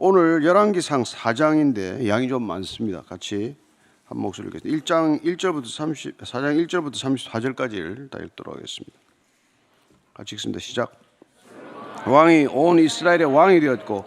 오늘 열왕기상 4장인데 양이 좀 많습니다. 같이 한 목소리 읽겠습니다. 4장 1절부터 34절까지를 다 읽도록 하겠습니다. 같이 읽습니다. 시작. 왕이 온 이스라엘의 왕이 되었고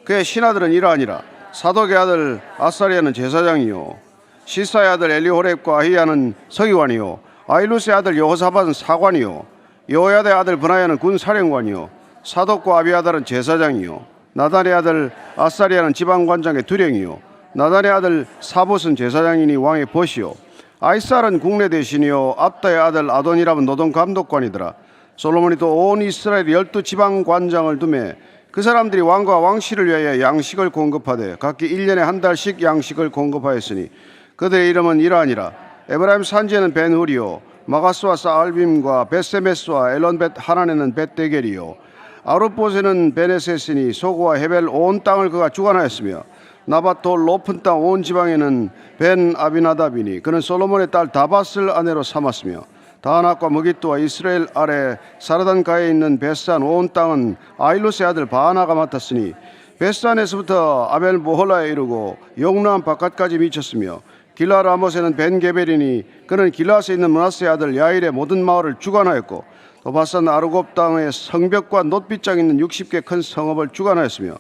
그의 신하들은 이러하니라. 사독의 아들 아사리아는 제사장이요, 시사의 아들 엘리호렙과 아히야는 서기관이요, 아일루스의 아들 여호사밧은 사관이요, 여호야다의 아들 브나야는 군사령관이요, 사독과 아비아달은 제사장이요, 나단의 아들 아사리아는 지방관장의 두령이요, 나단의 아들 사봇은 제사장이니 왕의 벗이요, 아이살은 국내 대신이요, 압다의 아들 아도니람은 노동감독관이더라. 솔로몬이 또 온 이스라엘 12지방관장을 두매 그 사람들이 왕과 왕실을 위하여 양식을 공급하되 각기 1년에 한 달씩 양식을 공급하였으니 그들의 이름은 이러하니라. 에브라임 산지에는 벤후리요, 마가스와 사알빔과 벳세메스와 엘론벳 하난에는 벳데겔이요, 아룻봇에는 베네세스니 소고와 헤벨 온 땅을 그가 주관하였으며 나밧돌 높은 땅 온 지방에는 벤 아비나답이니 그는 솔로몬의 딸 다밧을 아내로 삼았으며 다낙과 무깃도와 이스라엘 아래 사르단가에 있는 베산 온 땅은 아일루스의 아들 바하나가 맡았으니 베산에서부터 아벨 모홀라에 이르고 용남 바깥까지 미쳤으며 길라 라못에는 벤게벨이니 그는 길라스에 있는 므낫세의 아들 야일의 모든 마을을 주관하였고 또 바산 아르곱 땅의 성벽과 놋빗장 있는 60개 큰 성읍을 주관하였으며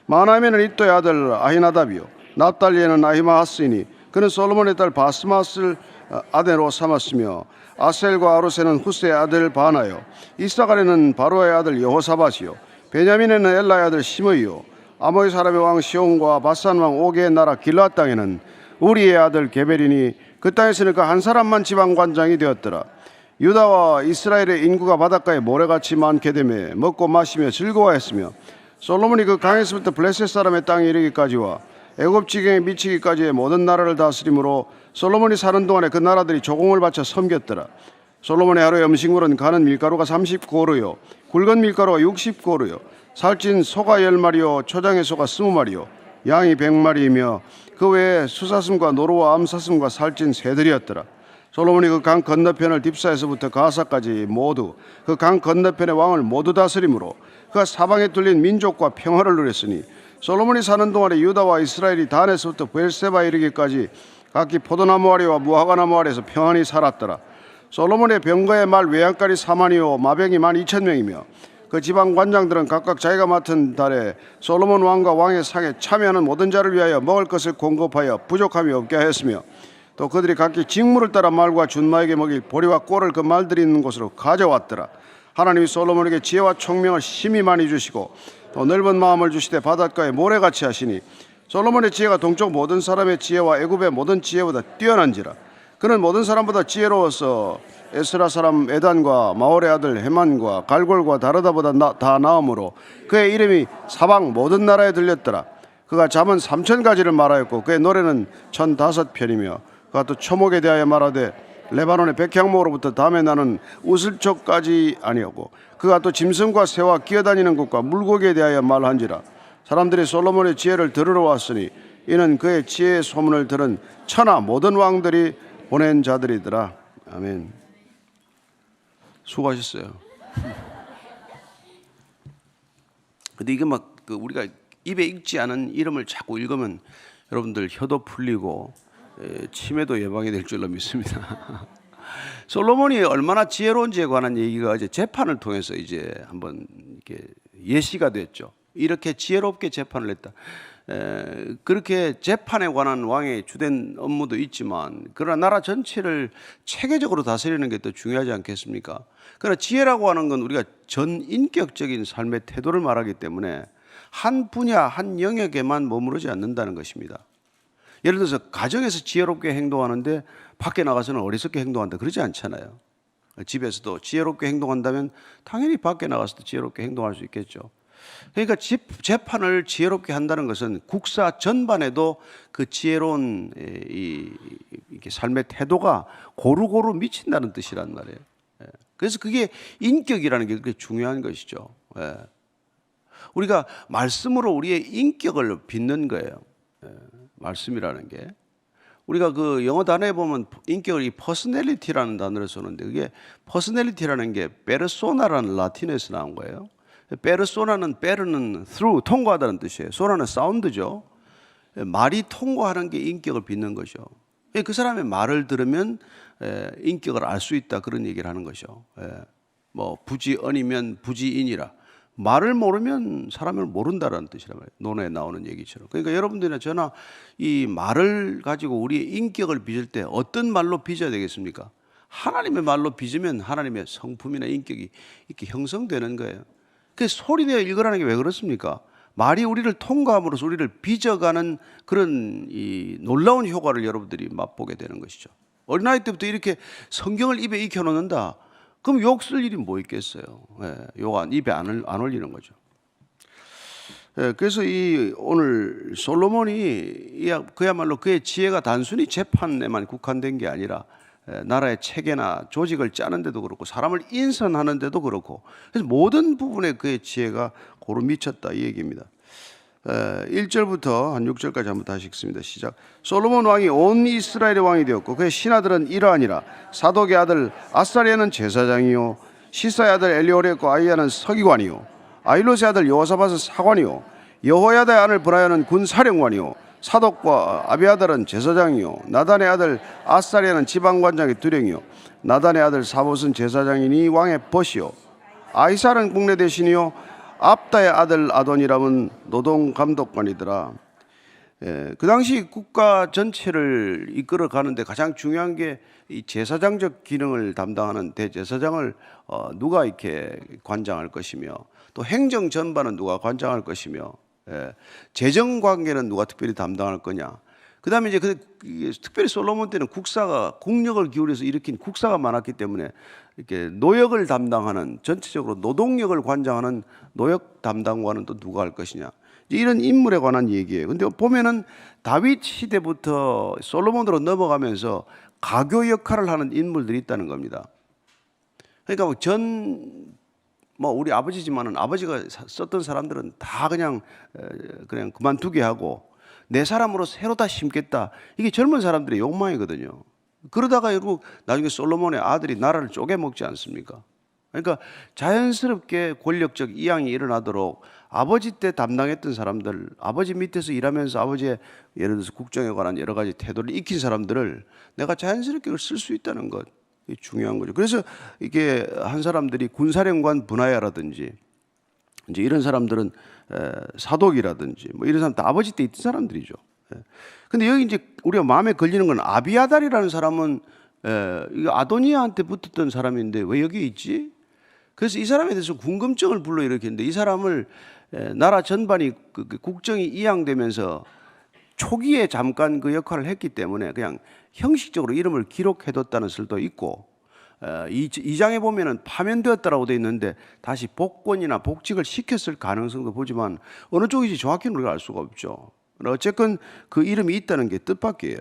마나임에는 이또의 아들 아히나답이요, 납달리에는 아히마하스이니 그는 솔로몬의 딸 바스맛을 아내로 삼았으며 아셀과 아루세는 후스의 아들 바나요, 이사갈에는 바로의 아들 여호사밧이요, 베냐민에는 엘라의 아들 시므이요, 아모리 사람의 왕 시온과 바산 왕 오게의 나라 길라 땅에는 우리의 아들 게벨이니 그 땅에서는 그 한 사람만 지방관장이 되었더라. 유다와 이스라엘의 인구가 바닷가에 모래같이 많게 되며 먹고 마시며 즐거워했으며 솔로몬이 그 강에서부터 블레셋 사람의 땅에 이르기까지와 애굽 지경에 미치기까지의 모든 나라를 다스림으로 솔로몬이 사는 동안에 그 나라들이 조공을 바쳐 섬겼더라. 솔로몬의 하루의 음식물은 가는 밀가루가 30고루요, 굵은 밀가루가 60고루요, 살찐 소가 10마리요, 초장의 소가 20마리요, 양이 100마리이며 그 외에 수사슴과 노루와 암사슴과 살찐 새들이었더라. 솔로몬이 그 강 건너편을 딥사에서부터 가사까지 모두 그 강 건너편의 왕을 모두 다스림으로 그가 사방에 뚫린 민족과 평화를 누렸으니 솔로몬이 사는 동안에 유다와 이스라엘이 단에서부터 브엘세바에 이르기까지 각기 포도나무 아래와 무화과나무 아래에서 평안히 살았더라. 솔로몬의 병거의 말 외양간이 4만이요 마병이 12,000명이며 그 지방 관장들은 각각 자기가 맡은 달에 솔로몬 왕과 왕의 상에 참여하는 모든 자를 위하여 먹을 것을 공급하여 부족함이 없게 하였으며 또 그들이 각기 직무를 따라 말과 준마에게 먹일 보리와 꼴을 그 말들이 있는 곳으로 가져왔더라. 하나님이 솔로몬에게 지혜와 총명을 심히 많이 주시고 또 넓은 마음을 주시되 바닷가에 모래같이 하시니 솔로몬의 지혜가 동쪽 모든 사람의 지혜와 애굽의 모든 지혜보다 뛰어난지라. 그는 모든 사람보다 지혜로워서 에스라 사람 에단과 마올의 아들 헤만과 갈골과 다르다보다 다 나음으로 그의 이름이 사방 모든 나라에 들렸더라. 그가 잠은 3,000가지를 말하였고 그의 노래는 1,005편이며 그가 또 초목에 대하여 말하되 레바논의 백향목으로부터 담에 나는 우슬초까지 아니었고 그가 또 짐승과 새와 기어다니는 것과 물고기에 대하여 말한지라. 사람들이 솔로몬의 지혜를 들으러 왔으니 이는 그의 지혜의 소문을 들은 천하 모든 왕들이 보낸 자들이더라. 아멘. 수고하셨어요. 근데 이게 막 우리가 입에 익지 않은 이름을 자꾸 읽으면 여러분들 혀도 풀리고 치매도 예방이 될 줄로 믿습니다. 솔로몬이 얼마나 지혜로운지에 관한 얘기가 이제 재판을 통해서 이제 한번 이렇게 예시가 됐죠. 이렇게 지혜롭게 재판을 했다. 그렇게 재판에 관한 왕의 주된 업무도 있지만 그러나 나라 전체를 체계적으로 다스리는 게 더 중요하지 않겠습니까? 그러나 지혜라고 하는 건 우리가 전인격적인 삶의 태도를 말하기 때문에 한 분야, 한 영역에만 머무르지 않는다는 것입니다. 예를 들어서 가정에서 지혜롭게 행동하는데 밖에 나가서는 어리석게 행동한다 그러지 않잖아요. 집에서도 지혜롭게 행동한다면 당연히 밖에 나가서도 지혜롭게 행동할 수 있겠죠. 그러니까 재판을 지혜롭게 한다는 것은 국사 전반에도 그 지혜로운 이렇게 삶의 태도가 고루고루 미친다는 뜻이란 말이에요. 그래서 그게 인격이라는 게 그렇게 중요한 것이죠. 우리가 말씀으로 우리의 인격을 빚는 거예요. 말씀이라는 게 우리가 그 영어 단어에 보면 인격을 이 퍼스널리티라는 단어를 쓰는데 그게 퍼스널리티라는 게 페르소나라는 라틴어에서 나온 거예요. 페르는 through 통과하다는 뜻이에요. 소나는 사운드죠. 말이 통과하는 게 인격을 빚는 거죠. 그 사람의 말을 들으면 인격을 알 수 있다, 그런 얘기를 하는 거죠. 뭐 부지언이면 부지인이라. 말을 모르면 사람을 모른다라는 뜻이란 말이에요. 논어에 나오는 얘기처럼. 그러니까 여러분들이나 저나 이 말을 가지고 우리의 인격을 빚을 때 어떤 말로 빚어야 되겠습니까? 하나님의 말로 빚으면 하나님의 성품이나 인격이 이렇게 형성되는 거예요. 그래서 소리내어 읽으라는 게 왜 그렇습니까? 말이 우리를 통과함으로써 우리를 빚어가는 그런 이 놀라운 효과를 여러분들이 맛보게 되는 것이죠. 어린아이 때부터 이렇게 성경을 입에 익혀놓는다. 그럼 욕 쓸 일이 뭐 있겠어요? 욕 입에 안 올리는 거죠. 그래서 이 오늘 솔로몬이 그야말로 그의 지혜가 단순히 재판에만 국한된 게 아니라 나라의 체계나 조직을 짜는 데도 그렇고 사람을 인선하는 데도 그렇고, 그래서 모든 부분에 그의 지혜가 고루 미쳤다, 이 얘기입니다. 1절부터 한 6절까지 한번 다시 읽습니다. 시작. 솔로몬 왕이 온 이스라엘의 왕이 되었고 그의 신하들은 이러하니라. 사독의 아들 아사리아는 제사장이요, 시사의 아들 엘리오레고 아이야는 서기관이요, 아일롯의 아들 여호사밧은 사관이요, 여호야다의 아들 브라야는 군사령관이요, 사독과 아비아달은 제사장이요, 나단의 아들 아사리아는 지방관장의 두령이요, 나단의 아들 사봇은 제사장이니 왕의 벗이요, 아이살은 국내 대신이요, 압다의 아들 아도니람은 노동감독관이더라. 그 당시 국가 전체를 이끌어 가는데 가장 중요한 게 이 제사장적 기능을 담당하는 대제사장을 누가 이렇게 관장할 것이며, 또 행정 전반은 누가 관장할 것이며, 재정 관계는 누가 특별히 담당할 거냐. 그다음에 이제 특별히 솔로몬 때는 국력을 기울여서 일으킨 국사가 많았기 때문에 이렇게 노역을 담당하는, 전체적으로 노동력을 관장하는 노역 담당관은 또 누가 할 것이냐. 이런 인물에 관한 얘기예요. 근데 보면은 다윗 시대부터 솔로몬으로 넘어가면서 가교 역할을 하는 인물들이 있다는 겁니다. 그러니까 우리 아버지지만은 아버지가 썼던 사람들은 다 그냥 그만두게 하고 내 사람으로 새로 다 심겠다. 이게 젊은 사람들의 욕망이거든요. 그러다가 결국 나중에 솔로몬의 아들이 나라를 쪼개먹지 않습니까? 그러니까 자연스럽게 권력적 이양이 일어나도록 아버지 때 담당했던 사람들, 아버지 밑에서 일하면서 아버지의 예를 들어서 국정에 관한 여러 가지 태도를 익힌 사람들을 내가 자연스럽게 쓸 수 있다는 것, 이게 중요한 거죠. 그래서 이게 한 사람들이 군사령관 분하야라든지 이제 이런 사람들은 사독이라든지 뭐 이런 사람 다 아버지 때 있던 사람들이죠. 근데 여기 이제 우리가 마음에 걸리는 건 아비아달이라는 사람은 이거 아도니아한테 붙었던 사람인데 왜 여기 있지? 그래서 이 사람에 대해서 궁금증을 불러일으켰는데, 이 사람을 나라 전반이 국정이 이양되면서 초기에 잠깐 그 역할을 했기 때문에 그냥 형식적으로 이름을 기록해뒀다는 설도 있고, 2장에 보면은 파면되었다라고 되어 있는데 다시 복권이나 복직을 시켰을 가능성도 보지만 어느 쪽인지 정확히는 우리가 알 수가 없죠. 어쨌건 그 이름이 있다는 게 뜻밖이에요.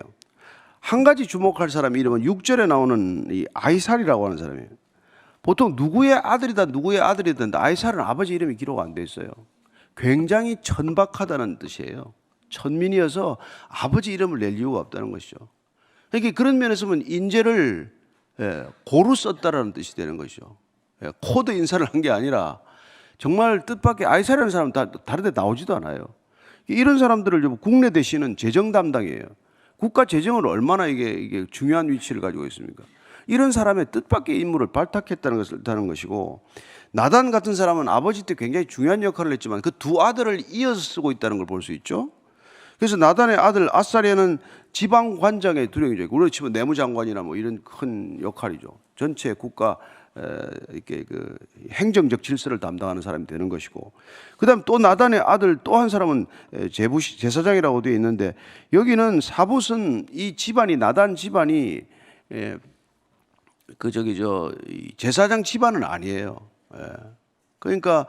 한 가지 주목할 사람 이름은 6절에 나오는 이 아이살이라고 하는 사람이에요. 보통 누구의 아들이든 아이살은 아버지 이름이 기록 안 돼 있어요. 굉장히 천박하다는 뜻이에요. 천민이어서 아버지 이름을 낼 이유가 없다는 것이죠. 그러니까 그런 면에서 보면 인재를 고루 썼다라는 뜻이 되는 것이죠. 코드 인사를 한 게 아니라 정말 뜻밖의 아이살이라는 사람은 다른 데 나오지도 않아요. 이런 사람들을 국내 대신은 재정 담당이에요. 국가 재정을 얼마나 이게 중요한 위치를 가지고 있습니까? 이런 사람의 뜻밖의 인물을 발탁했다는 것을 뜻하는 것이고, 나단 같은 사람은 아버지 때 굉장히 중요한 역할을 했지만 그 두 아들을 이어서 쓰고 있다는 걸 볼 수 있죠. 그래서 나단의 아들 아사리아는 지방 관장의 두령이죠. 우리로 치면 내무장관이나 뭐 이런 큰 역할이죠. 전체 국가 이렇게 그 행정적 질서를 담당하는 사람이 되는 것이고, 그다음 또 나단의 아들 또 한 사람은 제사장이라고 되어 있는데, 여기는 사봇은 이 집안이 나단 집안이 제사장 집안은 아니에요. 그러니까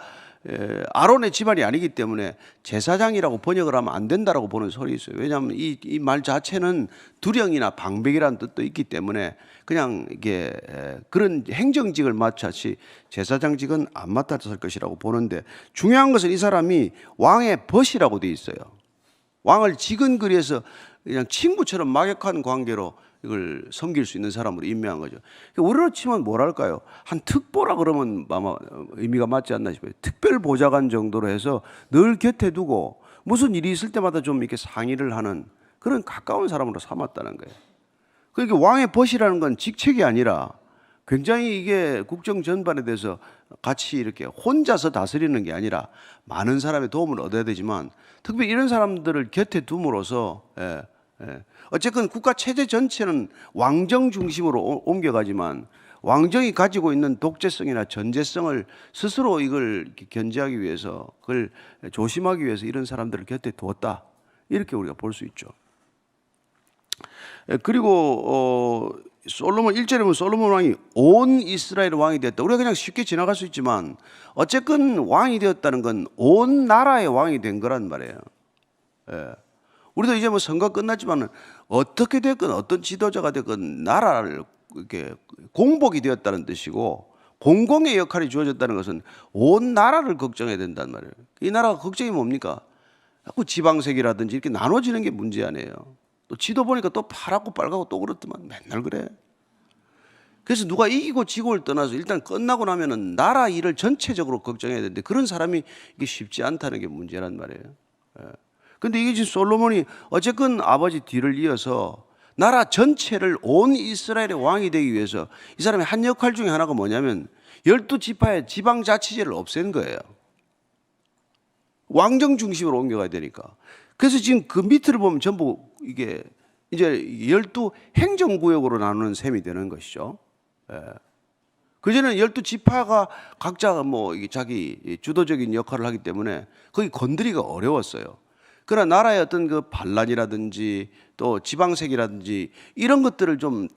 아론의 집안이 아니기 때문에 제사장이라고 번역을 하면 안 된다라고 보는 설이 있어요. 왜냐하면 이 말 자체는 두령이나 방백이라는 뜻도 있기 때문에 그냥 이게 그런 행정직을 맡았지 제사장직은 안 맡았을 것이라고 보는데, 중요한 것은 이 사람이 왕의 벗이라고 돼 있어요. 왕을 지근거리에서 그냥 친구처럼 막역한 관계로 이걸 섬길 수 있는 사람으로 임명한 거죠. 우리로 치면 뭐랄까요? 한 특보라 그러면 아마 의미가 맞지 않나 싶어요. 특별 보좌관 정도로 해서 늘 곁에 두고 무슨 일이 있을 때마다 좀 이렇게 상의를 하는 그런 가까운 사람으로 삼았다는 거예요. 그러니까 왕의 벗이라는 건 직책이 아니라 굉장히 이게 국정 전반에 대해서 같이 이렇게 혼자서 다스리는 게 아니라 많은 사람의 도움을 얻어야 되지만 특별히 이런 사람들을 곁에 둠으로써 어쨌든 국가 체제 전체는 왕정 중심으로 옮겨가지만 왕정이 가지고 있는 독재성이나 전제성을 스스로 이걸 견제하기 위해서 그걸 조심하기 위해서 이런 사람들을 곁에 두었다. 이렇게 우리가 볼 수 있죠. 그리고 솔로몬 1절에 보면 솔로몬 왕이 온 이스라엘 왕이 되었다. 우리가 그냥 쉽게 지나갈 수 있지만 어쨌든 왕이 되었다는 건 온 나라의 왕이 된 거란 말이에요. 우리도 이제 뭐 선거 끝났지만 어떻게 됐건 어떤 지도자가 됐건 나라를 이렇게 공복이 되었다는 뜻이고 공공의 역할이 주어졌다는 것은 온 나라를 걱정해야 된단 말이에요. 이 나라가 걱정이 뭡니까? 자꾸 지방색이라든지 이렇게 나눠지는 게 문제 아니에요. 또 지도 보니까 또 파랗고 빨갛고 또 그렇더만 맨날 그래. 그래서 누가 이기고 지고를 떠나서 일단 끝나고 나면은 나라 일을 전체적으로 걱정해야 되는데 그런 사람이 이게 쉽지 않다는 게 문제란 말이에요. 근데 이게 지금 솔로몬이 어쨌건 아버지 뒤를 이어서 나라 전체를 온 이스라엘의 왕이 되기 위해서 이 사람의 한 역할 중에 하나가 뭐냐면 12지파의 지방자치제를 없앤 거예요. 왕정 중심으로 옮겨가야 되니까. 그래서 지금 그 밑을 보면 전부 이게 이제 12행정구역으로 나누는 셈이 되는 것이죠. 그전에는 12지파가 각자 뭐 자기 주도적인 역할을 하기 때문에 거기 건드리기가 어려웠어요. 그러나 나라의 어떤 그 반란이라든지 또 지방색이라든지 이런 것들을 좀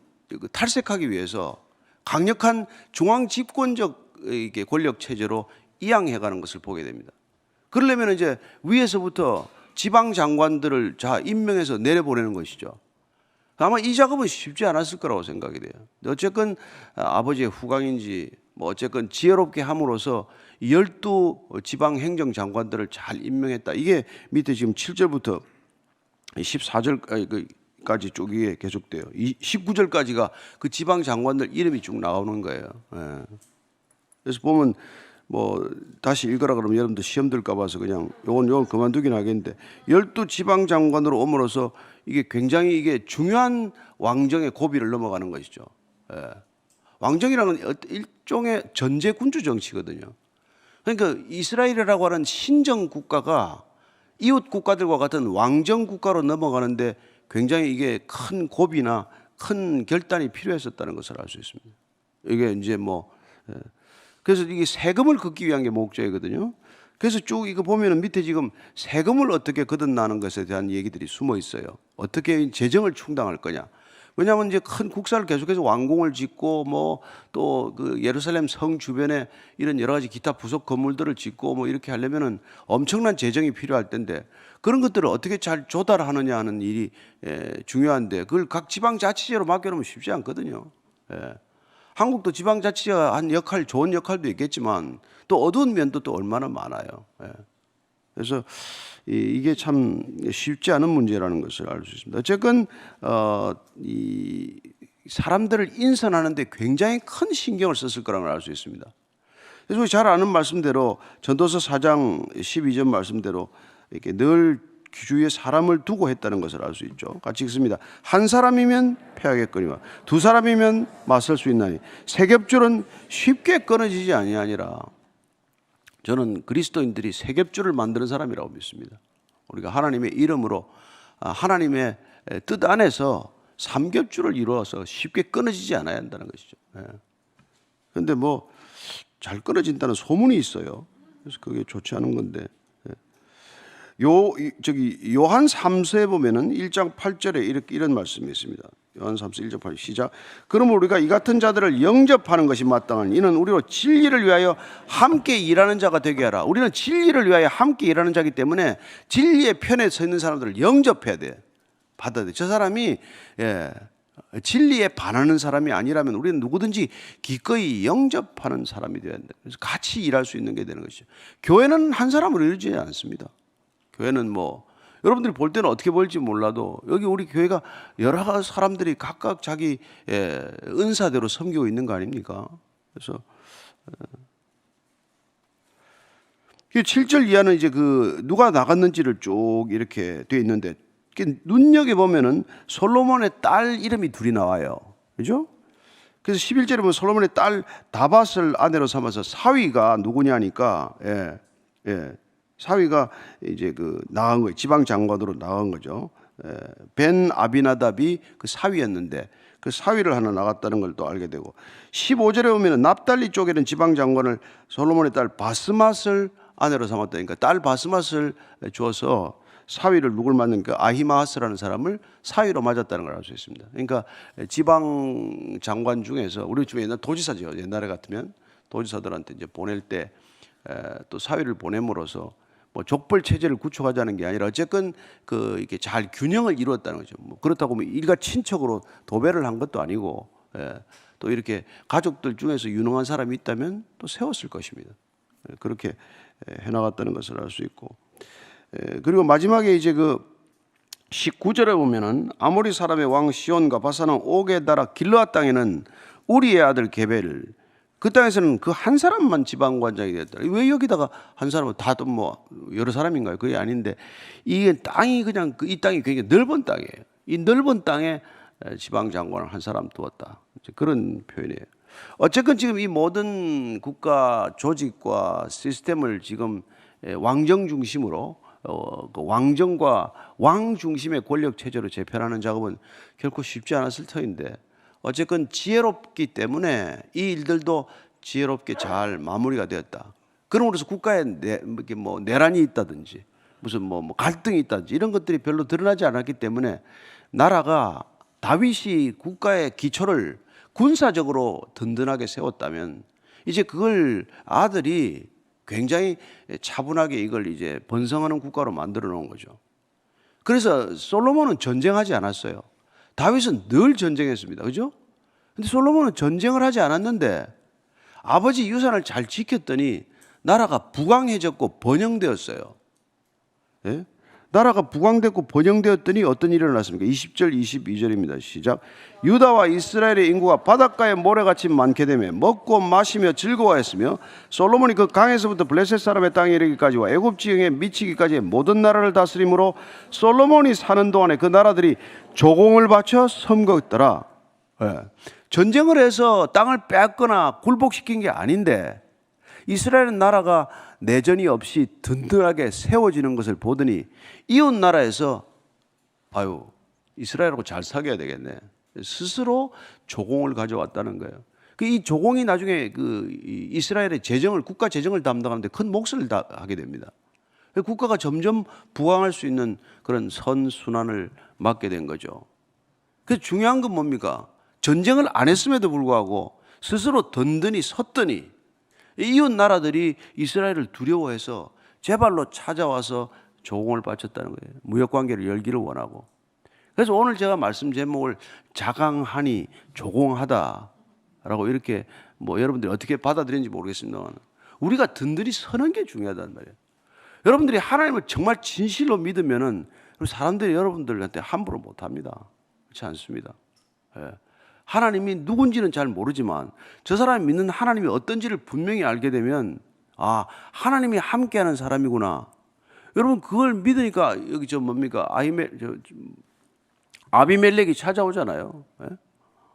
탈색하기 위해서 강력한 중앙 집권적 권력 체제로 이양해가는 것을 보게 됩니다. 그러려면 이제 위에서부터 지방 장관들을 임명해서 내려보내는 것이죠. 아마 이 작업은 쉽지 않았을 거라고 생각이 돼요. 어쨌건 아버지의 후광인지 뭐 어쨌건 지혜롭게 함으로써 12지방 행정장관들을 잘 임명했다. 이게 밑에 지금 7절부터 14절까지 쭉 이게 계속돼요. 19절까지가 그 지방 장관들 이름이 쭉 나오는 거예요. 그래서 보면 뭐 다시 읽으라 그러면 여러분들 시험 들까 봐서 그냥 요건 그만두긴 하겠는데 12지방 장관으로 옴으로써 이게 굉장히 이게 중요한 왕정의 고비를 넘어가는 것이죠. 왕정이라는 건 일종의 전제 군주 정치거든요. 그러니까 이스라엘이라고 하는 신정 국가가 이웃 국가들과 같은 왕정 국가로 넘어가는데 굉장히 이게 큰 고비나 큰 결단이 필요했었다는 것을 알 수 있습니다. 이게 이제 뭐 그래서 이게 세금을 걷기 위한 게 목적이거든요. 그래서 쭉 이거 보면은 밑에 지금 세금을 어떻게 거듭나는 것에 대한 얘기들이 숨어 있어요. 어떻게 재정을 충당할 거냐. 왜냐하면 이제 큰 국사를 계속해서 왕궁을 짓고 뭐 또 그 예루살렘 성 주변에 이런 여러 가지 기타 부속 건물들을 짓고 뭐 이렇게 하려면은 엄청난 재정이 필요할 텐데 그런 것들을 어떻게 잘 조달하느냐 하는 일이 중요한데 그걸 각 지방자치제로 맡겨놓으면 쉽지 않거든요. 한국도 지방자치제가 한 역할, 좋은 역할도 있겠지만 또 어두운 면도 또 얼마나 많아요. 그래서 이게 참 쉽지 않은 문제라는 것을 알 수 있습니다. 어쨌건 이 사람들을 인선하는데 굉장히 큰 신경을 썼을 거라는 걸 알 수 있습니다. 그래서 우리 잘 아는 말씀대로 전도서 4장 12절 말씀대로 이렇게 늘 주위에 사람을 두고 했다는 것을 알 수 있죠. 같이 읽습니다. 한 사람이면 패하겠거니와 두 사람이면 맞설 수 있나니 세 겹줄은 쉽게 끊어지지 아니하니라. 저는 그리스도인들이 세 겹줄을 만드는 사람이라고 믿습니다. 우리가 하나님의 이름으로 하나님의 뜻 안에서 삼겹줄을 이루어서 쉽게 끊어지지 않아야 한다는 것이죠. 그런데 뭐 잘 끊어진다는 소문이 있어요. 그래서 그게 좋지 않은 건데. 요한 3서에 보면은 1장 8절에 이런 말씀이 있습니다. 요한 3서 1장 8절 시작. 그러므로 우리가 이 같은 자들을 영접하는 것이 마땅하니 이는 우리로 진리를 위하여 함께 일하는 자가 되게 하라. 우리는 진리를 위하여 함께 일하는 자이기 때문에 진리의 편에 서 있는 사람들을 영접해야 돼. 받아야 돼. 저 사람이 진리에 반하는 사람이 아니라면 우리는 누구든지 기꺼이 영접하는 사람이 되어야 된다. 그래서 같이 일할 수 있는 게 되는 것이죠. 교회는 한 사람으로 이루어지지 않습니다. 교회는 뭐 여러분들이 볼 때는 어떻게 보일지 몰라도 여기 우리 교회가 여러 사람들이 각각 자기 은사대로 섬기고 있는 거 아닙니까? 그래서 7절 이하는 이제 그 누가 나갔는지를 쭉 이렇게 되어 있는데 눈여겨 보면은 솔로몬의 딸 이름이 둘이 나와요. 그죠? 그래서 11절에 보면 솔로몬의 딸 다밧을 아내로 삼아서 사위가 누구냐니까 사위가 이제 그 나간 거예요. 지방 장관으로 나간 거죠. 벤 아비나답이 그 사위였는데 그 사위를 하나 나갔다는 걸 또 알게 되고 15절에 보면 납달리 쪽에는 지방 장관을 솔로몬의 딸 바스맛을 아내로 삼았다니까 딸 바스맛을 주어서 사위를 누굴 맞는가 아히마하스라는 사람을 사위로 맞았다는 걸 알 수 있습니다. 그러니까 지방 장관 중에서 우리 집에 옛날 도지사죠. 옛날에 같으면 도지사들한테 이제 보낼 때 또 사위를 보냄으로써 뭐 족벌 체제를 구축하자는 게 아니라 어쨌건 그 이렇게 잘 균형을 이루었다는 거죠. 뭐 그렇다고 뭐 일가 친척으로 도배를 한 것도 아니고 또 이렇게 가족들 중에서 유능한 사람이 있다면 또 세웠을 것입니다. 그렇게 해나갔다는 것을 알 수 있고 그리고 마지막에 이제 그 19절에 보면은 아모리 사람의 왕 시온과 바사는 옥에 달아 길르앗 땅에는 우리의 아들 게벨 그 땅에서는 그 한 사람만 지방관장이 됐다. 왜 여기다가 한 사람은 다도 뭐 여러 사람인가요? 그게 아닌데 이게 땅이 그냥 이 땅이 굉장히 넓은 땅이에요. 이 넓은 땅에 지방장관을 한 사람 두었다. 그런 표현이에요. 어쨌건 지금 이 모든 국가 조직과 시스템을 지금 왕정 중심으로 그 왕정과 왕 중심의 권력 체제로 재편하는 작업은 결코 쉽지 않았을 터인데 어쨌건 지혜롭기 때문에 이 일들도 지혜롭게 잘 마무리가 되었다. 그럼으로써 국가에 뭐 내란이 있다든지 무슨 뭐 갈등이 있다든지 이런 것들이 별로 드러나지 않았기 때문에 나라가 다윗이 국가의 기초를 군사적으로 든든하게 세웠다면 이제 그걸 아들이 굉장히 차분하게 이걸 이제 번성하는 국가로 만들어 놓은 거죠. 그래서 솔로몬은 전쟁하지 않았어요. 다윗은 늘 전쟁했습니다. 그죠? 근데 솔로몬은 전쟁을 하지 않았는데 아버지 유산을 잘 지켰더니 나라가 부강해졌고 번영되었어요. 예? 나라가 부강됐고 번영되었더니 어떤 일이 일어났습니까? 20절 22절입니다. 시작. 유다와 이스라엘의 인구가 바닷가에 모래같이 많게 되며 먹고 마시며 즐거워했으며 솔로몬이 그 강에서부터 블레셋 사람의 땅에 이르기까지와 애굽 지형에 미치기까지의 모든 나라를 다스림으로 솔로몬이 사는 동안에 그 나라들이 조공을 바쳐 섬겼더라. 전쟁을 해서 땅을 뺏거나 굴복시킨 게 아닌데 이스라엘은 나라가 내전이 없이 든든하게 세워지는 것을 보더니 이웃 나라에서 아유 이스라엘하고 잘 사귀어야 되겠네 스스로 조공을 가져왔다는 거예요. 이 조공이 나중에 그 이스라엘의 재정을 국가 재정을 담당하는데 큰 몫을 하게 됩니다. 국가가 점점 부강할 수 있는 그런 선순환을 맞게 된 거죠. 그래서 중요한 건 뭡니까? 전쟁을 안 했음에도 불구하고 스스로 든든히 섰더니 이웃 나라들이 이스라엘을 두려워해서 제발로 찾아와서 조공을 바쳤다는 거예요. 무역 관계를 열기를 원하고. 그래서 오늘 제가 말씀 제목을 자강하니 조공하다라고 이렇게 뭐 여러분들이 어떻게 받아들이는지 모르겠습니다만 우리가 든든히 서는 게 중요하단 말이에요. 여러분들이 하나님을 정말 진실로 믿으면은 사람들이 여러분들한테 함부로 못합니다. 그렇지 않습니다. 하나님이 누군지는 잘 모르지만 저 사람이 믿는 하나님이 어떤지를 분명히 알게 되면 아 하나님이 함께하는 사람이구나. 여러분 그걸 믿으니까 여기 저 뭡니까 아비멜렉이 찾아오잖아요.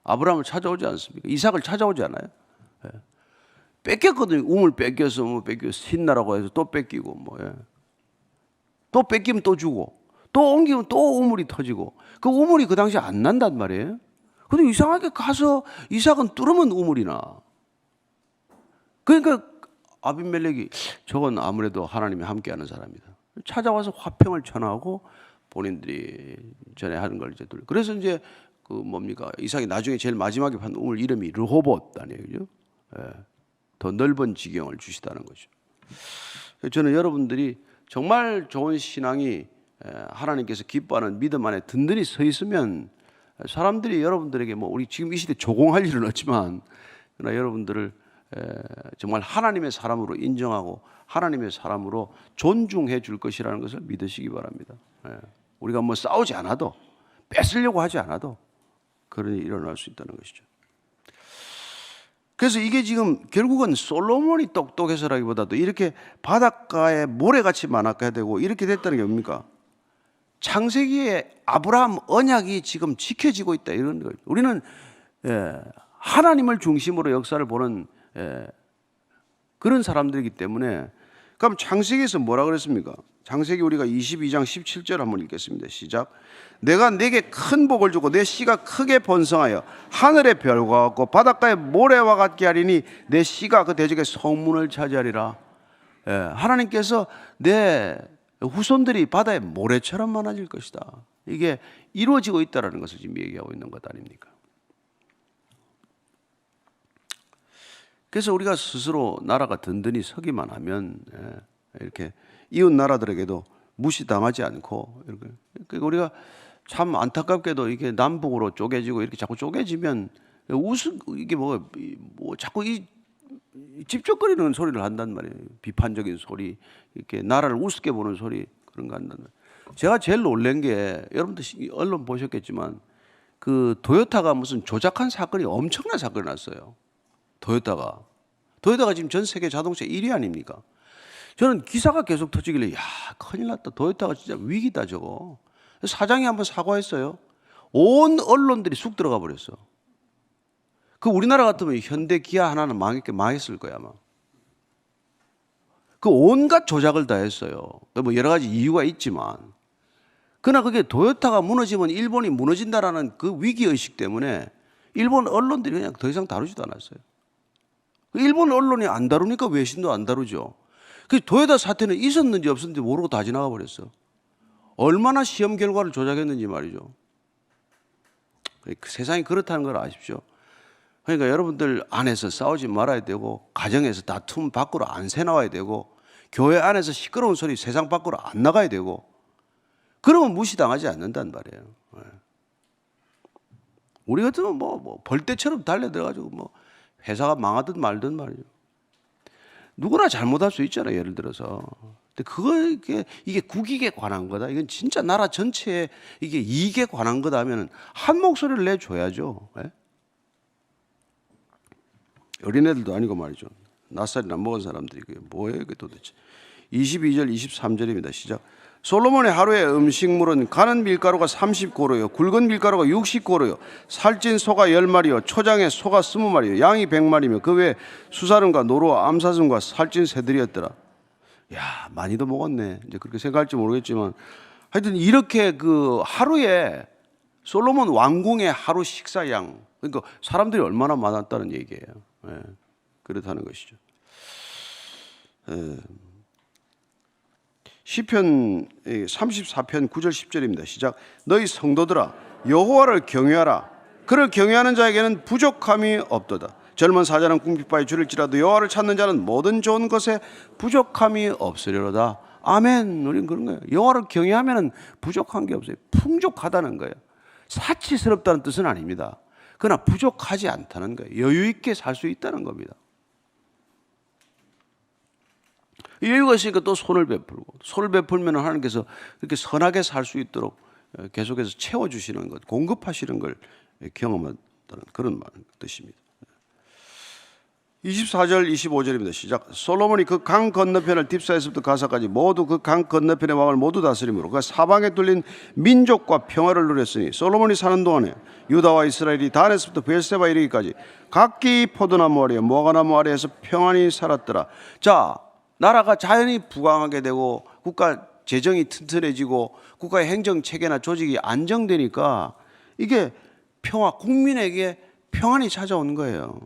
아브라함을 찾아오지 않습니까? 이삭을 찾아오지 않아요? 뺏겼거든요. 우물 뺏겨서 뭐 뺏겨 신나라고 해서 또 뺏기고 뭐 또 뺏기면 또 주고 또 옮기면 또 우물이 터지고 그 우물이 그 당시에 안 난단 말이에요. 근데 이상하게 가서 이삭은 뚫으면 우물이 나. 그러니까 아비멜렉이 저건 아무래도 하나님이 함께하는 사람이다. 찾아와서 화평을 전하고 본인들이 전에 하는 걸 이제 돌려. 그래서 이제 그 뭡니까 이삭이 나중에 제일 마지막에 판 우물 이름이 르호봇 아니에요, 그죠? 더 넓은 지경을 주시다는 거죠. 저는 여러분들이 정말 좋은 신앙이 하나님께서 기뻐하는 믿음 안에 든든히 서 있으면 사람들이 여러분들에게 뭐 우리 지금 이 시대 조공할 일은 없지만 그러나 여러분들을 정말 하나님의 사람으로 인정하고 하나님의 사람으로 존중해 줄 것이라는 것을 믿으시기 바랍니다. 우리가 뭐 싸우지 않아도 뺏으려고 하지 않아도 그런 일이 일어날 수 있다는 것이죠. 그래서 이게 지금 결국은 솔로몬이 똑똑해서라기보다도 이렇게 바닷가에 모래같이 많았게 되고 이렇게 됐다는 게 뭡니까? 창세기에 아브라함 언약이 지금 지켜지고 있다 이런 거예요. 우리는 하나님을 중심으로 역사를 보는 그런 사람들이기 때문에. 그럼 창세기에서 뭐라 그랬습니까? 창세기 우리가 22장 17절 한번 읽겠습니다. 시작. 내가 내게 큰 복을 주고 내 씨가 크게 번성하여 하늘의 별과 같고 바닷가의 모래와 같게 하리니 내 씨가 그 대적의 성문을 차지하리라. 하나님께서 내 후손들이 바다의 모래처럼 많아질 것이다. 이게 이루어지고 있다는 것을 지금 얘기하고 있는 것 아닙니까? 그래서 우리가 스스로 나라가 든든히 서기만 하면 이렇게 이웃 나라들에게도 무시당하지 않고 이렇게 우리가 참 안타깝게도 이게 남북으로 쪼개지고 이렇게 자꾸 쪼개지면 이게 뭐 자꾸 이 집적거리는 소리를 한단 말이에요. 비판적인 소리, 이렇게 나라를 우습게 보는 소리 그런 거 한단 말이에요. 제가 제일 놀란 게 여러분들 언론 보셨겠지만 그 도요타가 무슨 조작한 사건이 엄청난 사건이 났어요. 도요타가 지금 전 세계 자동차 1위 아닙니까? 저는 기사가 계속 터지길래 야 큰일 났다. 도요타가 진짜 위기다 저거. 사장이 한번 사과했어요. 온 언론들이 쑥 들어가 버렸어. 그 우리나라 같으면 현대 기아 하나는 망했을 거야 아마. 그 온갖 조작을 다 했어요. 뭐 여러 가지 이유가 있지만 그러나 그게 도요타가 무너지면 일본이 무너진다라는 그 위기의식 때문에 일본 언론들이 그냥 더 이상 다루지도 않았어요. 일본 언론이 안 다루니까 외신도 안 다루죠. 그 도요타 사태는 있었는지 없었는지 모르고 다 지나가 버렸어. 얼마나 시험 결과를 조작했는지 말이죠. 세상이 그렇다는 걸 아십시오. 그러니까 여러분들 안에서 싸우지 말아야 되고 가정에서 다툼 밖으로 안 새나와야 되고 교회 안에서 시끄러운 소리 세상 밖으로 안 나가야 되고 그러면 무시당하지 않는단 말이에요. 우리 같으면 뭐 벌떼처럼 달려들어가지고 뭐 회사가 망하든 말든 말이죠. 누구나 잘못할 수 있잖아요. 예를 들어서. 근데 이게 국익에 관한 거다. 이건 진짜 나라 전체에 이게 이익에 관한 거다 하면 한 목소리를 내줘야죠. 어린애들도 아니고 말이죠. 낯살이나 먹은 사람들이 그게 뭐예요 이게 도대체. 22절 23절입니다. 시작. 솔로몬의 하루의 음식물은 가는 밀가루가 30고로요 굵은 밀가루가 60고로요 살찐 소가 10마리요 초장에 소가 20마리요 양이 100마리며 그 외에 수사름과 노루와 암사슴과 살찐 새들이었더라. 야 많이도 먹었네. 이제 그렇게 생각할지 모르겠지만 하여튼 이렇게 그 하루에 솔로몬 왕궁의 하루 식사양 그러니까 사람들이 얼마나 많았다는 얘기예요. 그렇다는 것이죠. 시편 34편 9절 10절입니다. 시작. 너희 성도들아 여호와를 경외하라. 그를 경외하는 자에게는 부족함이 없도다. 젊은 사자는 궁핍바에 줄일지라도 여호와를 찾는 자는 모든 좋은 것에 부족함이 없으리로다. 아멘. 우리는 그런 거예요. 여호와를 경외하면 부족한 게 없어요. 풍족하다는 거예요. 사치스럽다는 뜻은 아닙니다. 그러나 부족하지 않다는 거예요. 여유 있게 살 수 있다는 겁니다. 여유가 있으니까 또 손을 베풀고 손을 베풀면 하나님께서 그렇게 선하게 살 수 있도록 계속해서 채워주시는 것, 공급하시는 걸 경험한다는 그런 뜻입니다. 24절 25절입니다. 시작. 솔로몬이 그 강 건너편을 딥사에서부터 가사까지 모두 그 강 건너편의 왕을 모두 다스림으로 그 사방에 뚫린 민족과 평화를 누렸으니 솔로몬이 사는 동안에 유다와 이스라엘이 단에서부터 베르세바 이르기까지 각기 포도나무 아래 무화과나무 아래에서 평안히 살았더라. 자, 나라가 자연히 부강하게 되고 국가 재정이 튼튼해지고 국가의 행정 체계나 조직이 안정되니까 이게 국민에게 평안이 찾아오는 거예요.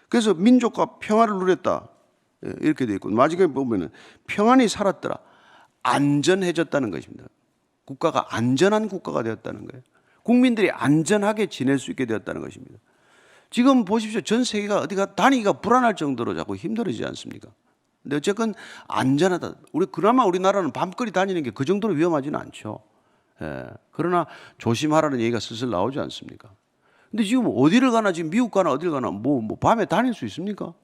그래서 민족과 평화를 누렸다. 이렇게 되어 있고 마지막에 보면은 평안히 살았더라. 안전해졌다는 것입니다. 국가가 안전한 국가가 되었다는 거예요. 국민들이 안전하게 지낼 수 있게 되었다는 것입니다. 지금 보십시오. 전 세계가 어디가 다니기가 불안할 정도로 자꾸 힘들어지지 않습니까? 근데 어쨌건 안전하다. 그나마 우리나라는 밤거리 다니는 게 그 정도로 위험하지는 않죠. 그러나 조심하라는 얘기가 슬슬 나오지 않습니까? 근데 지금 어디를 가나 지금 미국 가나 어디를 가나 뭐 밤에 다닐 수 있습니까?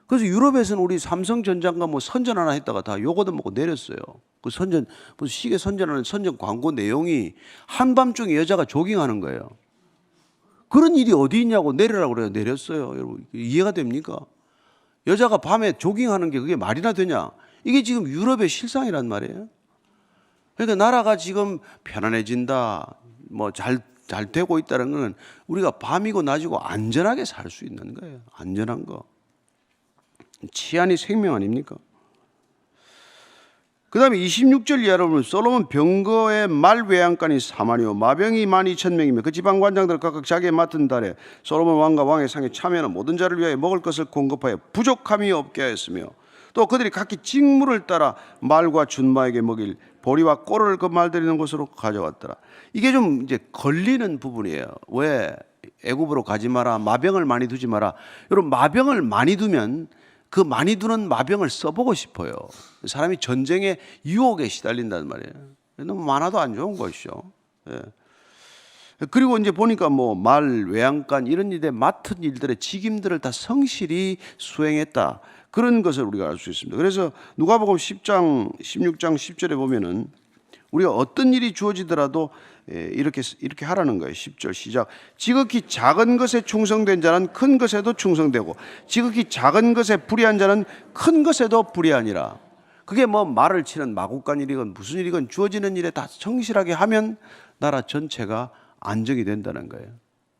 그래서 유럽에서는 우리 삼성전자가 뭐 선전 하나 했다가 다 욕 얻어먹고 내렸어요. 그 선전, 무슨 시계 선전하는 선전 광고 내용이 한밤중에 여자가 조깅하는 거예요. 그런 일이 어디 있냐고 내리라고 그래요. 내렸어요. 여러분, 이해가 됩니까? 여자가 밤에 조깅하는 게 그게 말이나 되냐? 이게 지금 유럽의 실상이란 말이에요. 그러니까 나라가 지금 편안해진다, 뭐 잘 되고 있다는 것은 우리가 밤이고 낮이고 안전하게 살 수 있는 거예요. 안전한 거. 치안이 생명 아닙니까? 그 다음에 26절 이하로 보면 솔로몬 병거의 말 외양간이 4만이요 마병이 12,000명이며 그 지방관장들 각각 자기의 맡은 달에 솔로몬 왕과 왕의 상에 참여하는 모든 자를 위하여 먹을 것을 공급하여 부족함이 없게 하였으며 또 그들이 각기 직무를 따라 말과 준마에게 먹일 보리와 꼴을 그 말들이는 곳으로 가져왔더라. 이게 좀 이제 걸리는 부분이에요. 왜 애굽으로 가지 마라, 마병을 많이 두지 마라. 여러분, 마병을 많이 두면 그 많이 두는 마병을 써보고 싶어요. 사람이 전쟁의 유혹에 시달린단 말이에요. 너무 많아도 안 좋은 것이죠. 예. 그리고 이제 보니까 뭐 말, 외양간 이런 일에 맡은 일들의 직임들을 다 성실히 수행했다. 그런 것을 우리가 알 수 있습니다. 그래서 누가복음 10장, 16장 10절에 보면은 우리가 어떤 일이 주어지더라도 이렇게 하라는 거예요. 10절 시작. 지극히 작은 것에 충성된 자는 큰 것에도 충성되고 지극히 작은 것에 불의한 자는 큰 것에도 불의하니라. 그게 뭐 말을 치는 마구간 일이건 무슨 일이건 주어지는 일에 다 성실하게 하면 나라 전체가 안정이 된다는 거예요.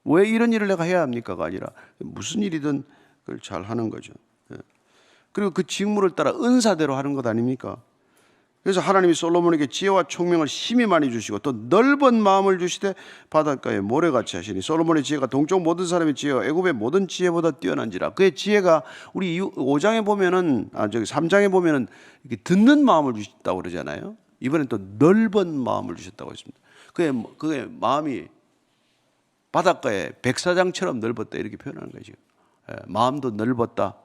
왜 이런 일을 내가 해야 합니까가 아니라 무슨 일이든 그걸 잘 하는 거죠. 그리고 그 직무를 따라 은사대로 하는 것 아닙니까? 그래서 하나님이 솔로몬에게 지혜와 총명을 심히 많이 주시고 또 넓은 마음을 주시되 바닷가에 모래같이 하시니 솔로몬의 지혜가 동쪽 모든 사람의 지혜와 애굽의 모든 지혜보다 뛰어난지라. 그의 지혜가 우리 5장에 보면은 3장에 보면은 이렇게 듣는 마음을 주셨다고 그러잖아요. 이번엔 또 넓은 마음을 주셨다고 했습니다. 그의 마음이 바닷가에 백사장처럼 넓었다 이렇게 표현하는 거죠. 마음도 넓었다.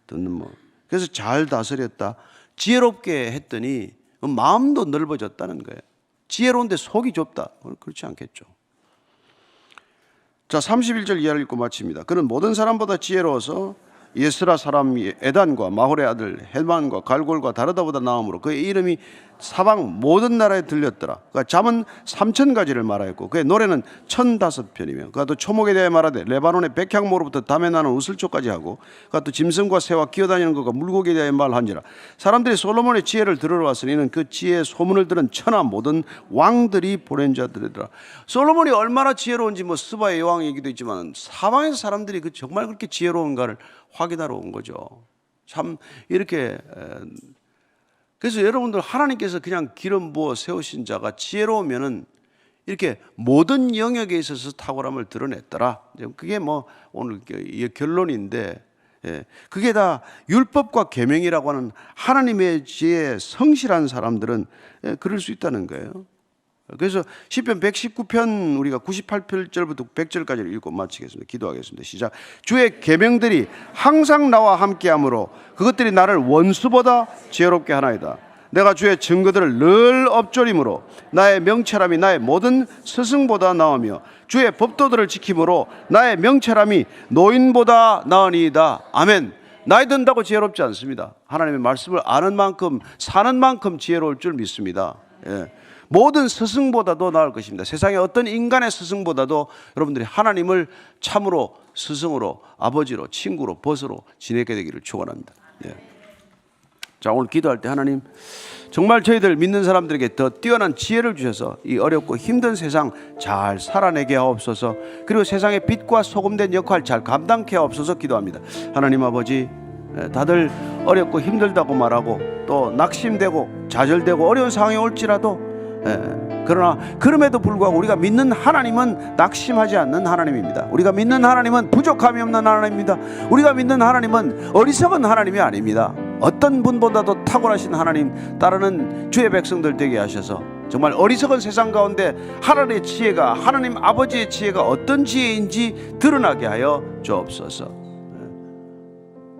듣는 뭐. 그래서 잘 다스렸다. 지혜롭게 했더니 마음도 넓어졌다는 거예요. 지혜로운데 속이 좁다. 그렇지 않겠죠. 자, 31절 이하를 읽고 마칩니다. 그는 모든 사람보다 지혜로워서 예스라 사람 에단과 마홀의 아들 헬만과 갈골과 다르다보다 나음으로 그의 이름이 사방 모든 나라에 들렸더라. 그가 잠은 3,000가지를 말하였고 그의 노래는 1,005편이며 그가 또 초목에 대해 말하되 레바논의 백향모로부터 담에 나는 우슬초까지 하고 그가 또 짐승과 새와 기어다니는 것과 물고기에 대해 말한지라. 사람들이 솔로몬의 지혜를 들으러 왔으니 이는 그 지혜의 소문을 들은 천하 모든 왕들이 보낸 자들이더라. 솔로몬이 얼마나 지혜로운지 뭐 스바의 여왕 얘기도 있지만 사방에서 사람들이 그 정말 그렇게 지혜로운가를 확인하러 온 거죠. 참 이렇게. 그래서 여러분들 하나님께서 그냥 기름 부어 세우신 자가 지혜로우면은 이렇게 모든 영역에 있어서 탁월함을 드러냈더라. 그게 뭐 오늘 결론인데, 그게 다 율법과 계명이라고 하는 하나님의 지혜에 성실한 사람들은 그럴 수 있다는 거예요. 그래서 시편 119편 우리가 98절부터 100절까지를 읽고 마치겠습니다. 기도하겠습니다. 시작. 주의 계명들이 항상 나와 함께하므로 그것들이 나를 원수보다 지혜롭게 하나이다. 내가 주의 증거들을 늘 엎조림으로 나의 명철함이 나의 모든 스승보다 나으며 주의 법도들을 지킴으로 나의 명철함이 노인보다 나으니이다. 아멘. 나이 든다고 지혜롭지 않습니다. 하나님의 말씀을 아는 만큼 사는 만큼 지혜로울 줄 믿습니다. 모든 스승보다도 나을 것입니다. 세상의 어떤 인간의 스승보다도 여러분들이 하나님을 참으로 스승으로 아버지로 친구로 벗으로 지내게 되기를 축원합니다. 자, 오늘 기도할 때 하나님 정말 저희들 믿는 사람들에게 더 뛰어난 지혜를 주셔서 이 어렵고 힘든 세상 잘 살아내게 하옵소서. 그리고 세상의 빛과 소금된 역할 잘 감당케 하옵소서 기도합니다. 하나님 아버지, 다들 어렵고 힘들다고 말하고 또 낙심되고 좌절되고 어려운 상황이 올지라도 그러나 그럼에도 불구하고 우리가 믿는 하나님은 낙심하지 않는 하나님입니다. 우리가 믿는 하나님은 부족함이 없는 하나님입니다. 우리가 믿는 하나님은 어리석은 하나님이 아닙니다. 어떤 분보다도 탁월하신 하나님 따르는 주의 백성들 되게 하셔서 정말 어리석은 세상 가운데 하나님의 지혜가, 하나님 아버지의 지혜가 어떤 지혜인지 드러나게 하여 주옵소서.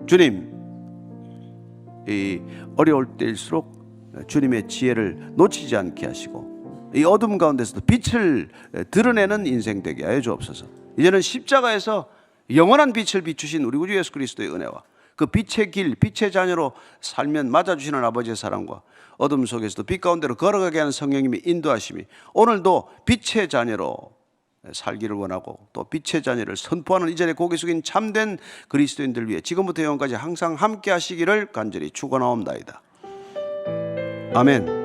주님, 이 어려울 때일수록 주님의 지혜를 놓치지 않게 하시고 이 어둠 가운데서도 빛을 드러내는 인생 되게 하여 주옵소서. 이제는 십자가에서 영원한 빛을 비추신 우리 구주 예수 그리스도의 은혜와 그 빛의 길, 빛의 자녀로 살면 맞아주시는 아버지의 사랑과 어둠 속에서도 빛 가운데로 걸어가게 하는 성령님의 인도하심이 오늘도 빛의 자녀로 살기를 원하고 또 빛의 자녀를 선포하는 이 자리에 고개 숙인 참된 그리스도인들 위해 지금부터 영원까지 항상 함께 하시기를 간절히 축원하옵나이다. 아멘.